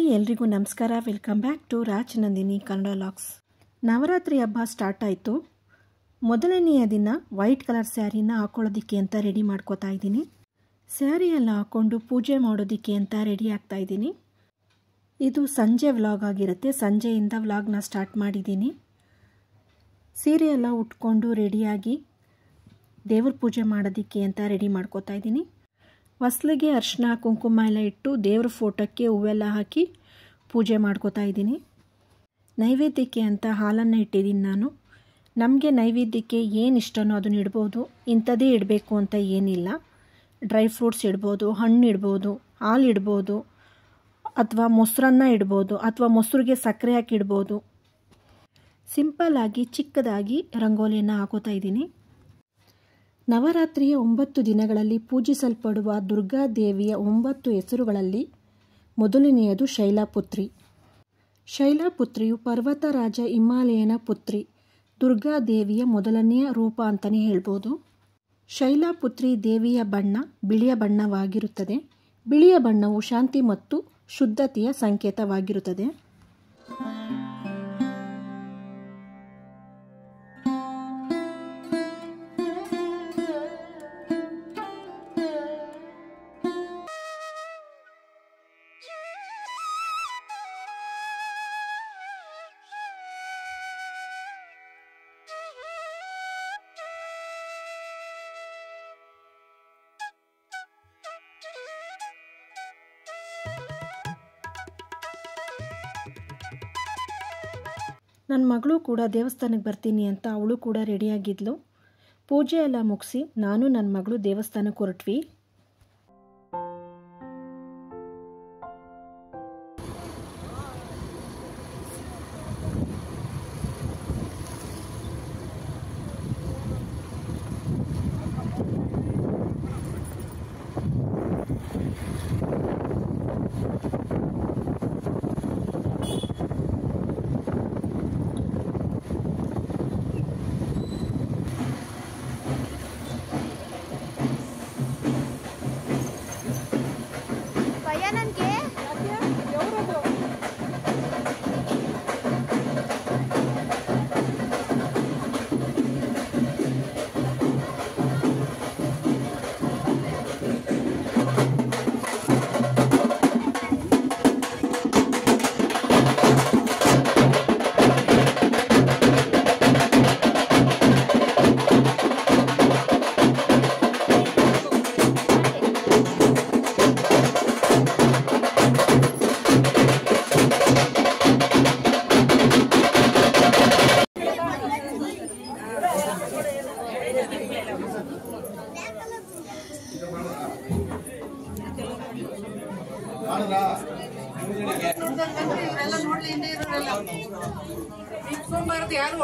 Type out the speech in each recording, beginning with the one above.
Hi ಎಲ್ರಿಗೂ ನಮಸ್ಕಾರ. Welcome back to Rajanandini Kannada vlogs. Navaratri ಹಬ್ಬ ಸ್ಟಾರ್ಟ್ ಆಯಿತು. ಮೊದಲನೆಯ ದಿನ ವೈಟ್ ಕಲರ್ ಸ್ಯಾರಿನ ಹಾಕೊಳ್ಳೋದಕ್ಕೆ ಅಂತ ರೆಡಿ ಮಾಡ್ಕೋತಾ ಇದ್ದೀನಿ. ಸ್ಯಾರಿ ಎಲ್ಲ ಹಾಕ್ಕೊಂಡು ಪೂಜೆ ಮಾಡೋದಕ್ಕೆ ಅಂತ ರೆಡಿ ಆಗ್ತಾ ಇದ್ದೀನಿ. ಇದು ಸಂಜೆ ವ್ಲಾಗ್ ಆಗಿರುತ್ತೆ. ಸಂಜೆಯಿಂದ ವ್ಲಾಗ್ನ ಸ್ಟಾರ್ಟ್ ಮಾಡಿದ್ದೀನಿ. ಸೀರೆ ಎಲ್ಲ ಉಟ್ಕೊಂಡು ರೆಡಿಯಾಗಿ ದೇವ್ರ ಪೂಜೆ ಮಾಡೋದಕ್ಕೆ ಅಂತ ರೆಡಿ ಮಾಡ್ಕೋತಾ ಇದ್ದೀನಿ. ಹೊಸ್ಲಿಗೆ ಅರಿಶಿನ ಕುಂಕುಮ ಎಲ್ಲ ಇಟ್ಟು ದೇವ್ರ ಫೋಟೋಕ್ಕೆ ಹೂವೆಲ್ಲ ಹಾಕಿ ಪೂಜೆ ಮಾಡ್ಕೋತಾ ಇದ್ದೀನಿ. ನೈವೇದ್ಯಕ್ಕೆ ಅಂತ ಹಾಲನ್ನು ಇಟ್ಟಿದ್ದೀನಿ ನಾನು. ನಮಗೆ ನೈವೇದ್ಯಕ್ಕೆ ಏನು ಇಷ್ಟನೋ ಅದನ್ನು ಇಡ್ಬೋದು. ಇಂಥದ್ದೇ ಇಡಬೇಕು ಅಂತ ಏನಿಲ್ಲ. ಡ್ರೈ ಫ್ರೂಟ್ಸ್ ಇಡ್ಬೋದು, ಹಣ್ಣು ಇಡ್ಬೋದು, ಹಾಲು ಇಡ್ಬೋದು, ಅಥವಾ ಮೊಸರನ್ನ ಇಡ್ಬೋದು, ಅಥವಾ ಮೊಸರಿಗೆ ಸಕ್ಕರೆ ಹಾಕಿ ಇಡ್ಬೋದು. ಸಿಂಪಲ್ಲಾಗಿ ಚಿಕ್ಕದಾಗಿ ರಂಗೋಲಿಯನ್ನು ಹಾಕೋತಾ ಇದ್ದೀನಿ. ನವರಾತ್ರಿಯ 9 ದಿನಗಳಲ್ಲಿ ಪೂಜಿಸಲ್ಪಡುವ ದುರ್ಗಾದೇವಿಯ 9 ಹೆಸರುಗಳಲ್ಲಿ ಮೊದಲನೆಯದು ಶೈಲಪುತ್ರಿ. ಶೈಲಪುತ್ರಿಯು ಪರ್ವತರಾಜ ಹಿಮಾಲಯನ ಪುತ್ರಿ. ದುರ್ಗಾದೇವಿಯ ಮೊದಲನೆಯ ರೂಪ ಅಂತಲೇ ಹೇಳ್ಬೋದು. ಶೈಲಪುತ್ರಿ ದೇವಿಯ ಬಣ್ಣ ಬಿಳಿಯ ಬಣ್ಣವಾಗಿರುತ್ತದೆ. ಬಿಳಿಯ ಬಣ್ಣವು ಶಾಂತಿ ಮತ್ತು ಶುದ್ಧತೆಯ ಸಂಕೇತವಾಗಿರುತ್ತದೆ. ನನ್ನ ಮಗಳು ಕೂಡ ದೇವಸ್ಥಾನಕ್ಕೆ ಬರ್ತೀನಿ ಅಂತ ಅವಳು ಕೂಡ ರೆಡಿಯಾಗಿದ್ಲು. ಪೂಜೆ ಎಲ್ಲ ಮುಗಿಸಿ ನಾನು ನನ್ನ ಮಗಳು ದೇವಸ್ಥಾನಕ್ಕೆ ಹೊರಟ್ವಿ.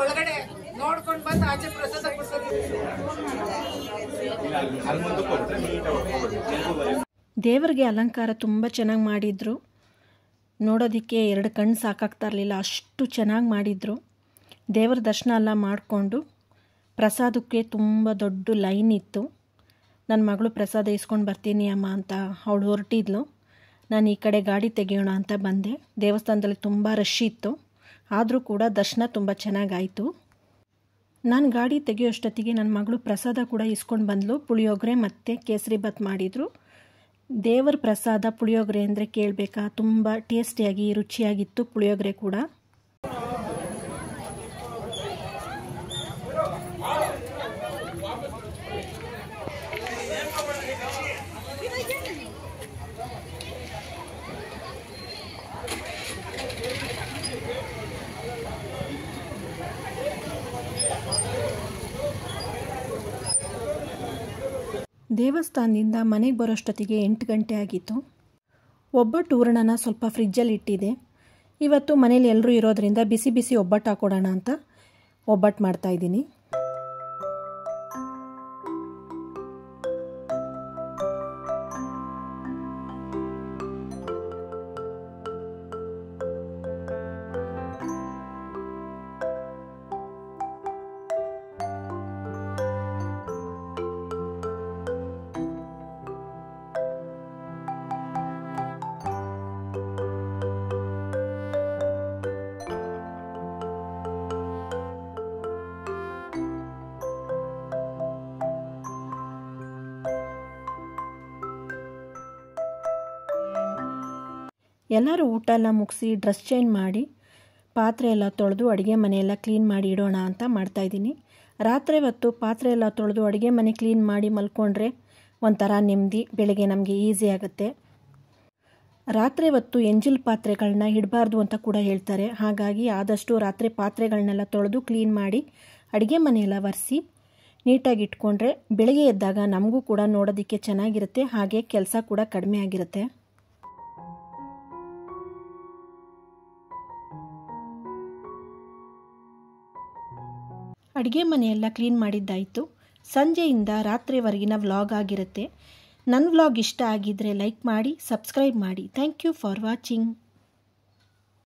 ಒಳಗಡೆ ನೋಡ್ಕೊಂಡು ಬಂದು ಆಚೆ ಪ್ರಸಾದ ದೇವರಿಗೆ ಅಲಂಕಾರ ತುಂಬ ಚೆನ್ನಾಗಿ ಮಾಡಿದ್ರು. ನೋಡೋದಕ್ಕೆ 2 ಕಣ್ಣು ಸಾಕಾಗ್ತಾ ಇರಲಿಲ್ಲ, ಅಷ್ಟು ಚೆನ್ನಾಗಿ ಮಾಡಿದ್ರು. ದೇವರ ದರ್ಶನ ಎಲ್ಲ ಮಾಡಿಕೊಂಡು ಪ್ರಸಾದಕ್ಕೆ ತುಂಬ ದೊಡ್ಡ ಲೈನ್ ಇತ್ತು. ನನ್ನ ಮಗಳು ಪ್ರಸಾದ ಇಸ್ಕೊಂಡು ಬರ್ತೀನಿ ಅಮ್ಮ ಅಂತ ಅವಳು ಹೊರಟಿದ್ಲು. ನಾನು ಈ ಕಡೆ ಗಾಡಿ ತೆಗೆಯೋಣ ಅಂತ ಬಂದೆ. ದೇವಸ್ಥಾನದಲ್ಲಿ ತುಂಬ ರಶ್ ಇತ್ತು, ಆದರೂ ಕೂಡ ದರ್ಶನ ತುಂಬ ಚೆನ್ನಾಗಾಯಿತು. ನಾನು ಗಾಡಿ ತೆಗೆಯೋಷ್ಟೊತ್ತಿಗೆ ನನ್ನ ಮಗಳು ಪ್ರಸಾದ ಕೂಡ ಇಸ್ಕೊಂಡು ಬಂದಳು. ಪುಳಿಯೋಗರೆ ಮತ್ತು ಕೇಸರಿಬಾತ್ ಮಾಡಿದರು. ದೇವರ ಪ್ರಸಾದ ಪುಳಿಯೋಗರೆ ಅಂದರೆ ಕೇಳಬೇಕಾ, ತುಂಬ ಟೇಸ್ಟಿಯಾಗಿ ರುಚಿಯಾಗಿತ್ತು ಪುಳಿಯೋಗರೆ ಕೂಡ. ದೇವಸ್ಥಾನದಿಂದ ಮನೆಗೆ ಬರೋಷ್ಟೊತ್ತಿಗೆ 8 ಗಂಟೆ ಆಗಿತ್ತು. ಒಬ್ಬಟ್ಟು ಹೂರಣನ ಸ್ವಲ್ಪ ಫ್ರಿಜ್ಜಲ್ಲಿ ಇಟ್ಟಿದೆ. ಇವತ್ತು ಮನೇಲಿ ಎಲ್ಲರೂ ಇರೋದರಿಂದ ಬಿಸಿ ಬಿಸಿ ಒಬ್ಬಟ್ಟು ಹಾಕೊಡೋಣ ಅಂತ ಒಬ್ಬಟ್ಟು ಮಾಡ್ತಾಯಿದ್ದೀನಿ. ಎಲ್ಲರೂ ಊಟ ಎಲ್ಲ ಮುಗಿಸಿ ಡ್ರೆಸ್ ಚೇಂಜ್ ಮಾಡಿ ಪಾತ್ರೆ ಎಲ್ಲ ತೊಳೆದು ಅಡುಗೆ ಮನೆಯೆಲ್ಲ ಕ್ಲೀನ್ ಮಾಡಿ ಇಡೋಣ ಅಂತ ಮಾಡ್ತಾಯಿದ್ದೀನಿ. ರಾತ್ರಿ ಹೊತ್ತು ಪಾತ್ರೆ ಎಲ್ಲ ತೊಳೆದು ಅಡುಗೆ ಮನೆ ಕ್ಲೀನ್ ಮಾಡಿ ಮಲ್ಕೊಂಡ್ರೆ ಒಂಥರ ನೆಮ್ಮದಿ, ಬೆಳಗ್ಗೆ ನಮಗೆ ಈಸಿ ಆಗುತ್ತೆ. ರಾತ್ರಿ ಹೊತ್ತು ಎಂಜಿಲ್ ಪಾತ್ರೆಗಳನ್ನ ಇಡಬಾರ್ದು ಅಂತ ಕೂಡ ಹೇಳ್ತಾರೆ. ಹಾಗಾಗಿ ಆದಷ್ಟು ರಾತ್ರಿ ಪಾತ್ರೆಗಳನ್ನೆಲ್ಲ ತೊಳೆದು ಕ್ಲೀನ್ ಮಾಡಿ ಅಡುಗೆ ಮನೆಯೆಲ್ಲ ಒರೆಸಿ ನೀಟಾಗಿ ಇಟ್ಕೊಂಡ್ರೆ ಬೆಳಗ್ಗೆ ಎದ್ದಾಗ ನಮಗೂ ಕೂಡ ನೋಡೋದಕ್ಕೆ ಚೆನ್ನಾಗಿರುತ್ತೆ, ಹಾಗೆ ಕೆಲಸ ಕೂಡ ಕಡಿಮೆ ಆಗಿರುತ್ತೆ. ಅಡುಗೆ ಮನೆಯೆಲ್ಲ ಕ್ಲೀನ್ ಮಾಡಿದ್ದಾಯಿತು. ಸಂಜೆಯಿಂದ ರಾತ್ರಿವರೆಗಿನ ವ್ಲಾಗ್ ಆಗಿರುತ್ತೆ. ನನ್ನ ವ್ಲಾಗ್ ಇಷ್ಟ ಆಗಿದ್ದರೆ ಲೈಕ್ ಮಾಡಿ, ಸಬ್ಸ್ಕ್ರೈಬ್ ಮಾಡಿ. Thank you for watching.